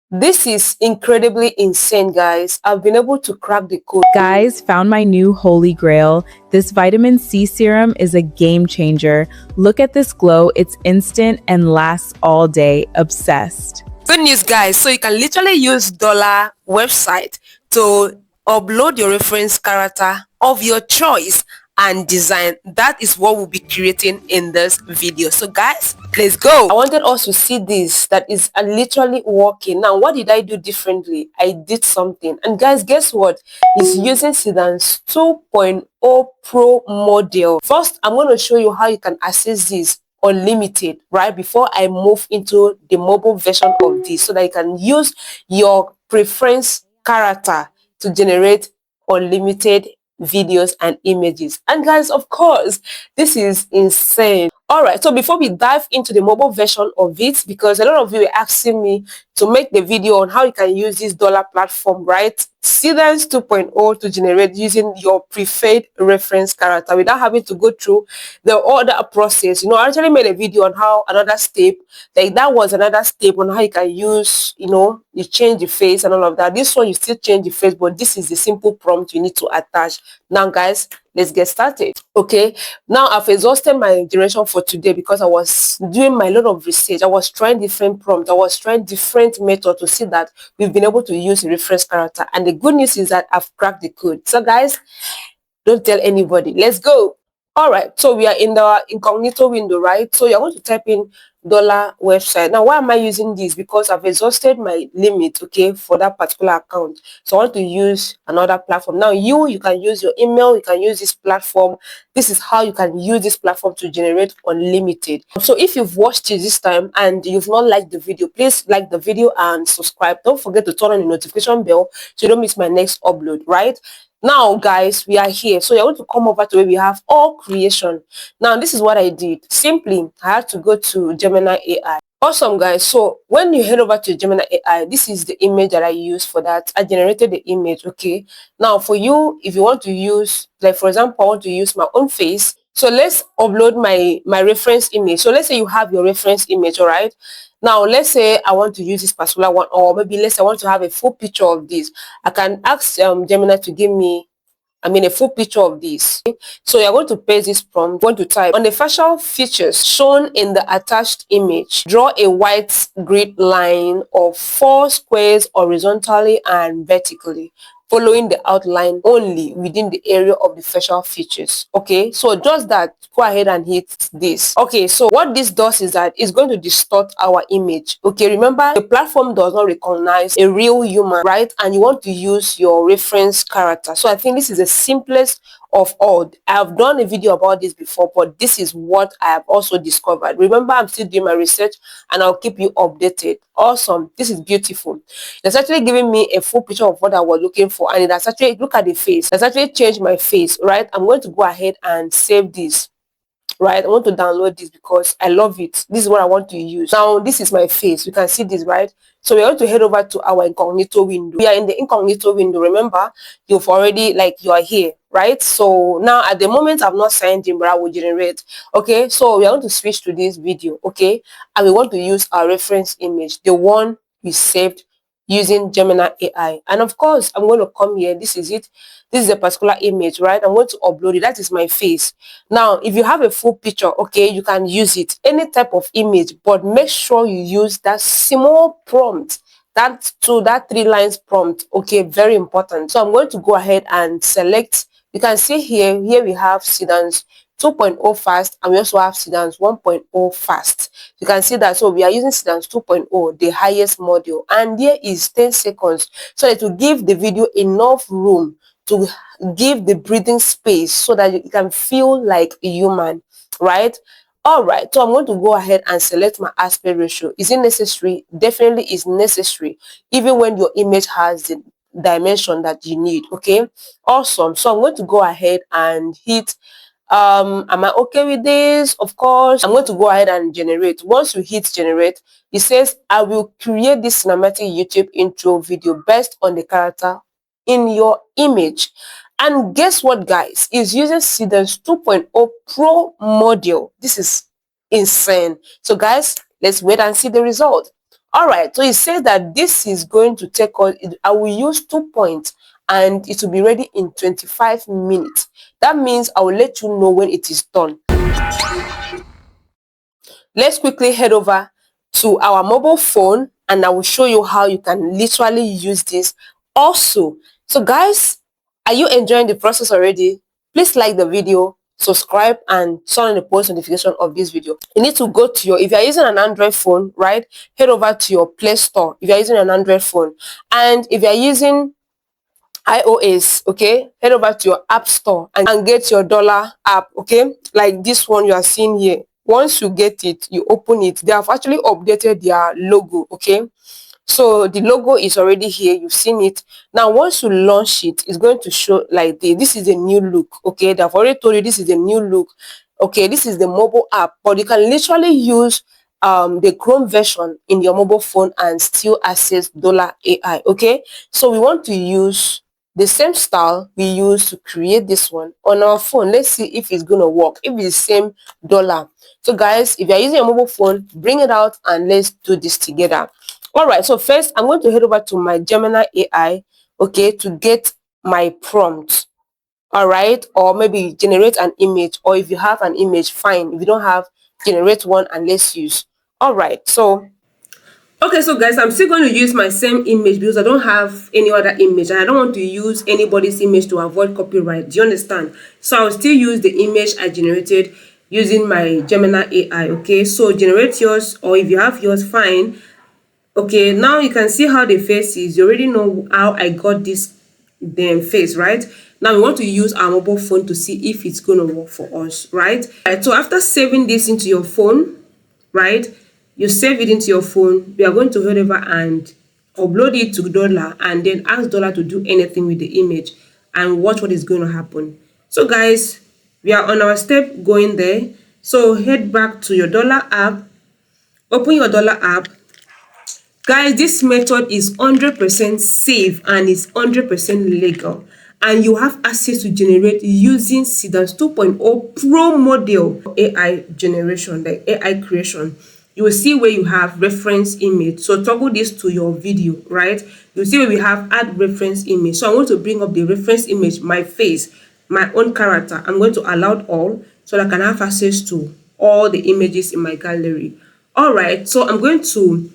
This is incredibly insane, guys. I've been able to crack the code. Guys, found my new holy grail. This vitamin C serum is a game changer. Look at this glow. It's instant and lasts all day. Obsessed. Good news, guys. So you can literally use dollar website to upload your reference character of your choice and design. That is what we'll be creating in this video. So guys, let's go. I wanted us to see this that is literally working. Now, what did I do differently? I did something. And guys, guess what? It's using Seedance 2.0 Pro model. First, I'm going to show you how you can access this unlimited, right, before I move into the mobile version of this, so that you can use your preference character to generate unlimited videos and images. And guys, of course, this is insane. All right, so before we dive into the mobile version of it, because a lot of you are asking me to make the video on how you can use this dollar platform, right? Seedance 2.0 to generate using your preferred reference character without having to go through the other process. You know, I actually made a video on how another step, like that was another step on how you can use, you know, you change the face and all of that. This one, you still change the face, but this is the simple prompt you need to attach. Now, guys, let's get started. Okay, now I've exhausted my generation for today because I was doing my lot of research. I was trying different prompts. I was trying different methods to see that we've been able to use a reference character. And the good news is that I've cracked the code. So guys, don't tell anybody. Let's go. All right, so we are in the incognito window, right? So you're going to type in dollar website. Now, why am I using this? Because I've exhausted my limit, okay, for that particular account. So I want to use another platform. Now, you can use your email, you can use this platform. This is how you can use this platform to generate unlimited. So if you've watched it this time and you've not liked the video, please like the video and subscribe. Don't forget to turn on the notification bell so you don't miss my next upload, right? Now, guys, we are here. So you're going to come over to where we have all creation. Now, this is what I did. Simply, I had to go to Gemini AI. Awesome, guys. So when you head over to Gemini AI, this is the image that I used for that. I generated the image, okay? Now, for you, if you want to use, like, for example, I want to use my own face. So let's upload my reference image. So let's say you have your reference image, all right? Now, let's say I want to use this particular one, or maybe let's say I want to have a full picture of this. I can ask Gemini to give me, a full picture of this. So you're going to paste this prompt, going to type on the facial features shown in the attached image, draw a white grid line of 4 squares horizontally and vertically, following the outline only within the area of the facial features. Okay, so just that, go ahead and hit this. Okay, so what this does is that it's going to distort our image. Okay, remember, the platform does not recognize a real human, right? And you want to use your reference character. So I think this is the simplest of all. I have done a video about this before, but this is what I have also discovered. Remember, I'm still doing my research and I'll keep you updated. Awesome, this is beautiful. It's actually giving me a full picture of what I was looking for, and it has actually, look at the face, it's actually changed my face, right? I'm going to go ahead and save this, right? I want to download this because I love it. This is what I want to use. Now, this is my face. You can see this, right? So we're going to head over to our incognito window. We are in the incognito window. Remember, you've already, you are here, right? So now at the moment, I've not signed in, but I will generate. Okay, so we are going to switch to this video, okay? And we want to use our reference image, the one we saved using Gemini AI. And of course, I'm going to come here. This is it. This is a particular image, right? I'm going to upload it. That is my face. Now, if you have a full picture, okay, you can use it. Any type of image, but make sure you use that small prompt. That 3 lines prompt, okay, very important. So I'm going to go ahead and select. You can see here we have Seedance 2.0 fast, and we also have Seedance 1.0 fast. You can see that. So we are using Seedance 2.0, the highest module, and here is 10 seconds, so that to give the video enough room to give the breathing space so that you can feel like a human, right? All right, so I'm going to go ahead and select my aspect ratio. Is it necessary? Definitely is necessary, even when your image has the dimension that you need. Okay, awesome. So I'm going to go ahead and hit am I okay with this? Of course, I'm going to go ahead and generate. Once you hit generate, it says I will create this cinematic YouTube intro video based on the character in your image. And guess what, guys? It's using Seedance 2.0 Pro module. This is insane. So guys, let's wait and see the result. All right, so it says that this is going to take us, I will use 2 points and it will be ready in 25 minutes. That means I will let you know when it is done. Let's quickly head over to our mobile phone and I will show you how you can literally use this also. So guys, are you enjoying the process already? Please like the video, subscribe and turn on the post notification of this video. You need to go to your, if you're using an Android phone, right, head over to your Play Store if you're using an Android phone. And if you're using iOS, okay, head over to your app store and get your dollar app, okay, like this one you are seeing here. Once you get it, you open it. They have actually updated their logo, okay. So the logo is already here. You've seen it. Now, once you launch it, it's going to show like this is a new look, okay. They've already told you this is a new look, okay. This is the mobile app, but you can literally use the Chrome version in your mobile phone and still access dollar AI, okay. So we want to use the same style we use to create this one on our phone. Let's see if it's gonna work, if it's the same dollar. So guys, if you're using a mobile phone, bring it out and let's do this together. All right, so first I'm going to head over to my Gemini AI, okay, to get my prompt. All right, or maybe generate an image, or if you have an image, fine. If you don't have, generate one and let's use. All right, so okay, so guys, I'm still going to use my same image because I don't have any other image and I don't want to use anybody's image to avoid copyright. Do you understand? So I'll still use the image I generated using my Gemini AI, okay? So generate yours, or if you have yours, fine. Okay, now you can see how the face is. You already know how I got this damn face, right? Now we want to use our mobile phone to see if it's going to work for us, right? Right, so after saving this into your phone, right, you save it into your phone, we are going to head over and upload it to dollar and then ask dollar to do anything with the image and watch what is going to happen. So guys, we are on our step going there. So head back to your dollar app, open your dollar app. Guys, this method is 100% safe and is 100% legal. And you have access to generate using Seedance 2.0 Pro model AI generation, like AI creation. You will see where you have reference image. So toggle this to your video, right? You'll see where we have add reference image. So I want to bring up the reference image, my face, my own character. I'm going to allow all so that I can have access to all the images in my gallery. All right, so I'm going to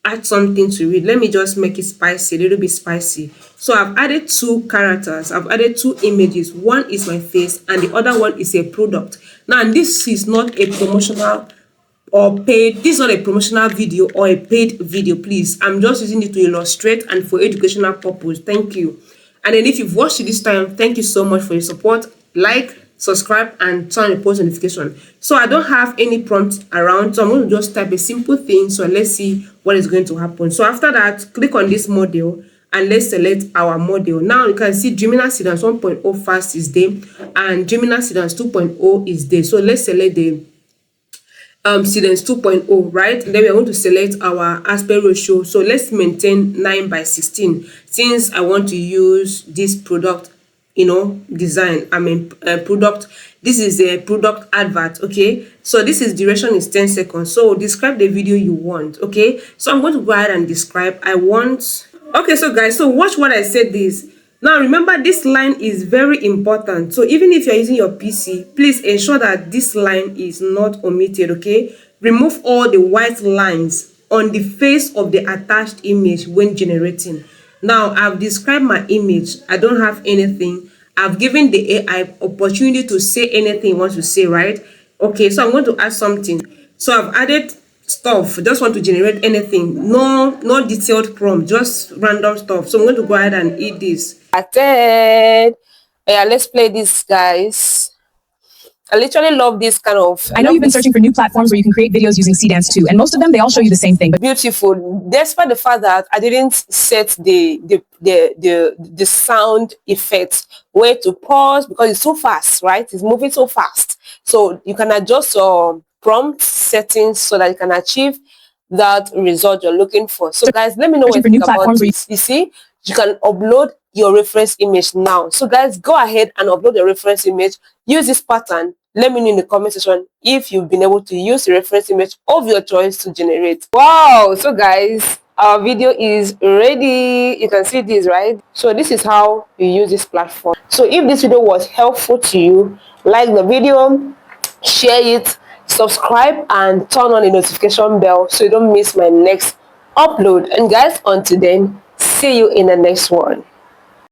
add something to it. Let me just make it spicy, a little bit spicy. So I've added two characters, I've added two images. One is my face and the other one is a product. Now this is not a promotional or paid, this is not a promotional video or a paid video, please. I'm just using it to illustrate and for educational purpose. Thank you. And then if you've watched it this time, thank you so much for your support. Like, subscribe and turn on the post notification. So I don't have any prompt around, so I'm going to just type a simple thing. So let's see what is going to happen. So after that, click on this model and let's select our model. Now you can see Gemini Seedance 1.0 fast is there and Gemini Seedance 2.0 is there. So let's select the Seedance 2.0, right? Then we are going to select our aspect ratio. So let's maintain 9:16 since I want to use this product, design. Product. This is a product advert, okay? So this is duration is 10 seconds. So describe the video you want, okay? So I'm going to go ahead and describe. Okay, so guys, so watch what I said this. Now remember, this line is very important. So even if you're using your PC, please ensure that this line is not omitted, okay? Remove all the white lines on the face of the attached image when generating. Now I've described my image. I don't have anything. I've given the AI opportunity to say anything it wants to say, right? Okay, so I'm going to add something. So I've added stuff. Just want to generate anything. No detailed prompt, just random stuff. So I'm going to go ahead and eat this. Yeah, let's play this, guys. I literally love this kind of. I know you've been searching for new platforms where you can create videos using Seedance 2, and most of them, they all show you the same thing. Beautiful. Despite the fact that I didn't set the sound effects where to pause because it's so fast, right? It's moving so fast. So you can adjust your prompt settings so that you can achieve that result you're looking for. So guys, let me know what you think about this. You see, you can upload your reference image now. So guys, go ahead and upload the reference image. Use this pattern. Let me know in the comment section if you've been able to use the reference image of your choice to generate. Wow, so guys, our video is ready. You can see this, right? So this is how you use this platform. So if this video was helpful to you, like the video, share it, subscribe, and turn on the notification bell so you don't miss my next upload. And guys, until then, see you in the next one.